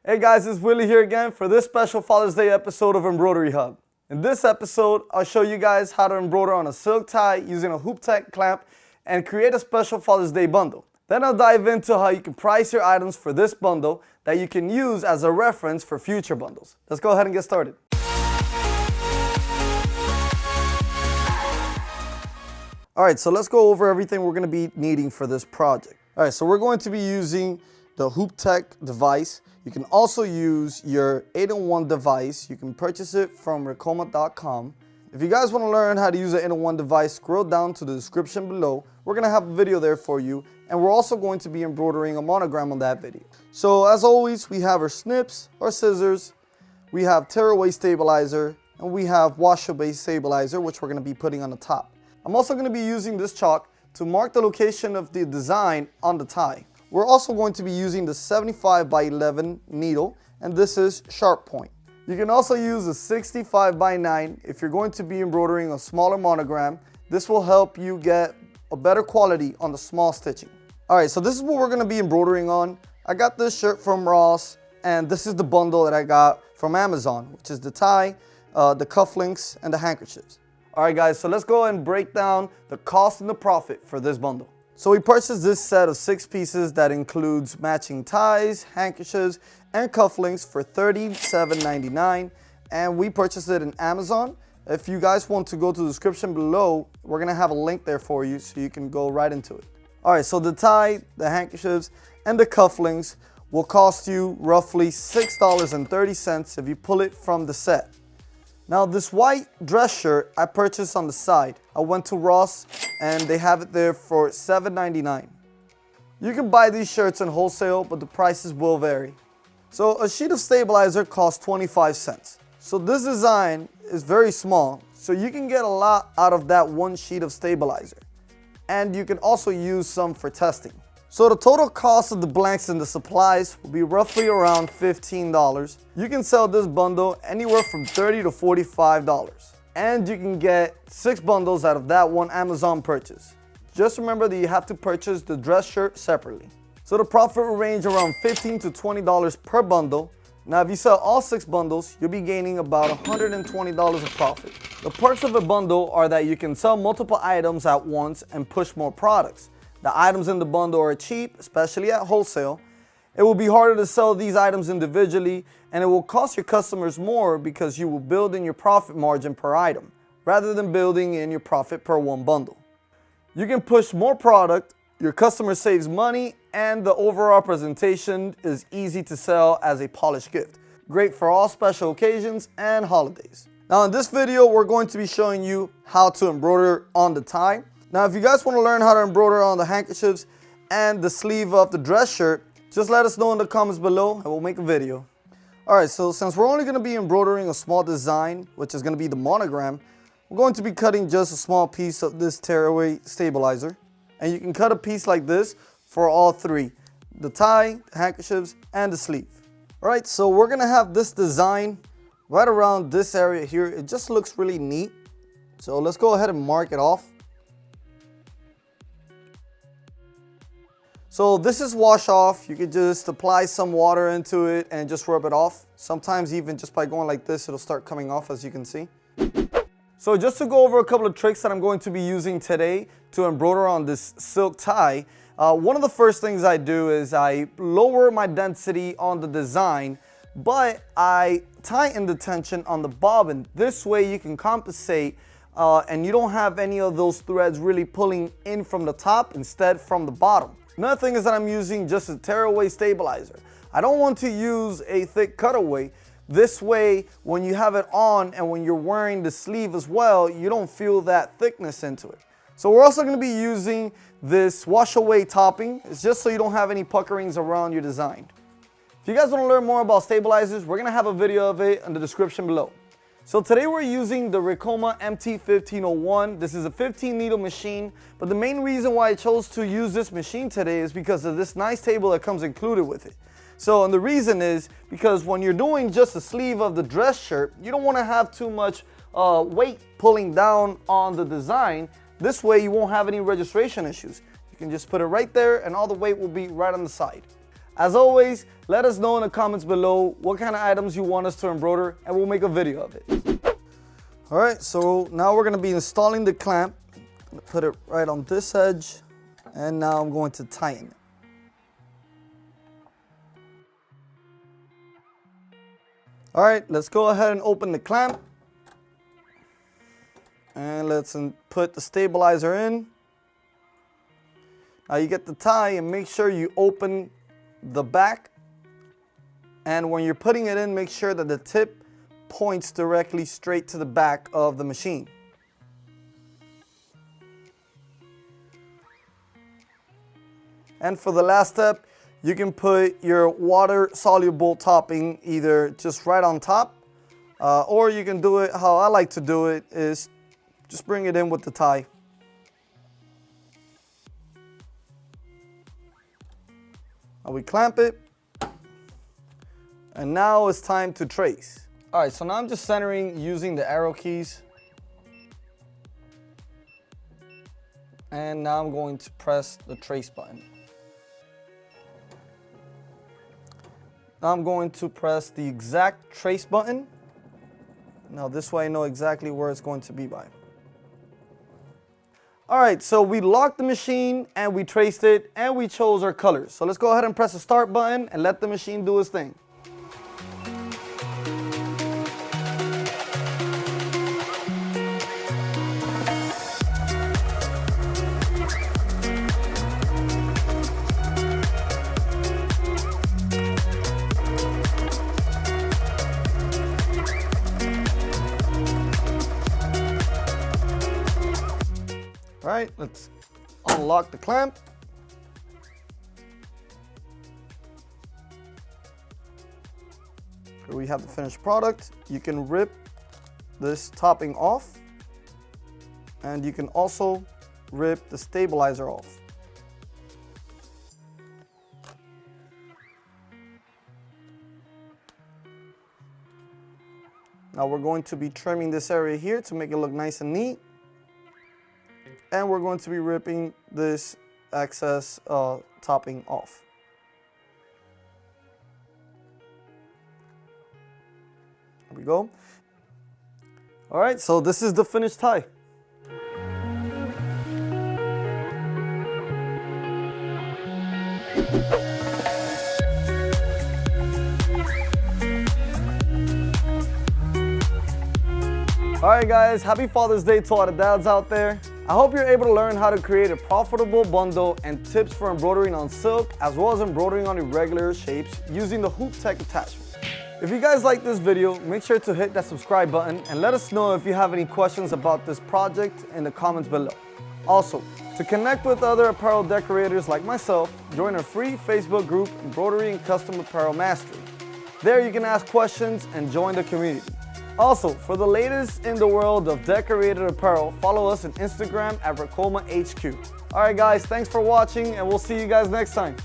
Hey guys, it's Willy here again for this special Father's Day episode of Embroidery Hub. In this episode, I'll show you guys how to embroider on a silk tie using a HoopTech clamp and create a special Father's Day bundle. Then I'll dive into how you can price your items for this bundle that you can use as a reference for future bundles. Let's go ahead and get started. Alright, so let's go over everything we're going to be needing for this project. Alright, so we're going to be using the HoopTech device. You can also use your 8-in-1 device. You can purchase it from Ricoma.com. If you guys want to learn how to use an 8-in-1 device, scroll down to the description below. We're going to have a video there for you, and we're also going to be embroidering a monogram on that video. So as always, we have our snips, our scissors, we have tearaway stabilizer, and we have wash-away stabilizer, which we're going to be putting on the top. I'm also going to be using this chalk to mark the location of the design on the tie. We're also going to be using the 75 by 11 needle, and this is sharp point. You can also use a 65 by 9 if you're going to be embroidering a smaller monogram. This will help you get a better quality on the small stitching. Alright, so this is what we're going to be embroidering on. I got this shirt from Ross, and this is the bundle that I got from Amazon, which is the tie, the cufflinks, and the handkerchiefs. Alright guys, so let's go ahead and break down the cost and the profit for this bundle. So we purchased this set of 6 pieces that includes matching ties, handkerchiefs, and cufflinks for $37.99, and we purchased it in Amazon. If you guys want to go to the description below, we're going to have a link there for you so you can go right into it. Alright, so the tie, the handkerchiefs, and the cufflinks will cost you roughly $6.30 if you pull it from the set. Now this white dress shirt I purchased on the side. I went to Ross and they have it there for $7.99. You can buy these shirts in wholesale, but the prices will vary. So a sheet of stabilizer costs 25 cents. So this design is very small, so you can get a lot out of that one sheet of stabilizer. And you can also use some for testing. So the total cost of the blanks and the supplies will be roughly around $15. You can sell this bundle anywhere from $30 to $45. And you can get 6 bundles out of that one Amazon purchase. Just remember that you have to purchase the dress shirt separately. So the profit will range around $15 to $20 per bundle. Now if you sell all 6 bundles, you'll be gaining about $120 of profit. The perks of a bundle are that you can sell multiple items at once and push more products. The items in the bundle are cheap, especially at wholesale. It will be harder to sell these items individually, and it will cost your customers more because you will build in your profit margin per item, rather than building in your profit per one bundle. You can push more product, your customer saves money, and the overall presentation is easy to sell as a polished gift. Great for all special occasions and holidays. Now in this video, we're going to be showing you how to embroider on the tie. Now, if you guys want to learn how to embroider on the handkerchiefs and the sleeve of the dress shirt, just let us know in the comments below and we'll make a video. Alright, so since we're only going to be embroidering a small design, which is going to be the monogram, we're going to be cutting just a small piece of this tearaway stabilizer. And you can cut a piece like this for all 3, the tie, the handkerchiefs, and the sleeve. Alright, so we're going to have this design right around this area here. It just looks really neat. So let's go ahead and mark it off. So this is wash off. You could just apply some water into it and just rub it off. Sometimes even just by going like this, it'll start coming off, as you can see. So just to go over a couple of tricks that I'm going to be using today to embroider on this silk tie, one of the first things I do is I lower my density on the design, but I tighten the tension on the bobbin. This way you can compensate and you don't have any of those threads really pulling in from the top, instead from the bottom. Another thing is that I'm using just a tearaway stabilizer. I don't want to use a thick cutaway. This way, when you have it on and when you're wearing the sleeve as well, you don't feel that thickness into it. So we're also going to be using this wash away topping. It's just so you don't have any puckerings around your design. If you guys want to learn more about stabilizers, we're going to have a video of it in the description below. So today we're using the Ricoma MT1501. This is a 15 needle machine, but the main reason why I chose to use this machine today is because of this nice table that comes included with it. So, and the reason is because when you're doing just the sleeve of the dress shirt, you don't want to have too much weight pulling down on the design. This way you won't have any registration issues. You can just put it right there and all the weight will be right on the side. As always, let us know in the comments below what kind of items you want us to embroider, and we'll make a video of it. All right, so now we're gonna be installing the clamp. I'm gonna put it right on this edge, and now I'm going to tighten it. All right, let's go ahead and open the clamp. And let's put the stabilizer in. Now you get the tie, and make sure you open the back. And when you're putting it in, make sure that the tip points directly straight to the back of the machine. And for the last step, you can put your water-soluble topping either just right on top, or you can do it how I like to do it, is just bring it in with the tie. Now we clamp it, and now it's time to trace. All right, so now I'm just centering using the arrow keys. And now I'm going to press the trace button. Now I'm going to press the exact trace button. Now this way I know exactly where it's going to be by. All right, so we locked the machine and we traced it and we chose our colors. So let's go ahead and press the start button and let the machine do its thing. All right, let's unlock the clamp. Here we have the finished product. You can rip this topping off, and you can also rip the stabilizer off. Now we're going to be trimming this area here to make it look nice and neat. And we're going to be ripping this excess topping off. There we go. All right, so this is the finished tie. All right, guys, happy Father's Day to all the dads out there. I hope you're able to learn how to create a profitable bundle and tips for embroidering on silk, as well as embroidering on irregular shapes using the HoopTech attachment. If you guys like this video, make sure to hit that subscribe button and let us know if you have any questions about this project in the comments below. Also, to connect with other apparel decorators like myself, join our free Facebook group, Embroidery and Custom Apparel Mastery. There you can ask questions and join the community. Also, for the latest in the world of decorated apparel, follow us on Instagram at Ricoma HQ. Alright guys, thanks for watching, and we'll see you guys next time.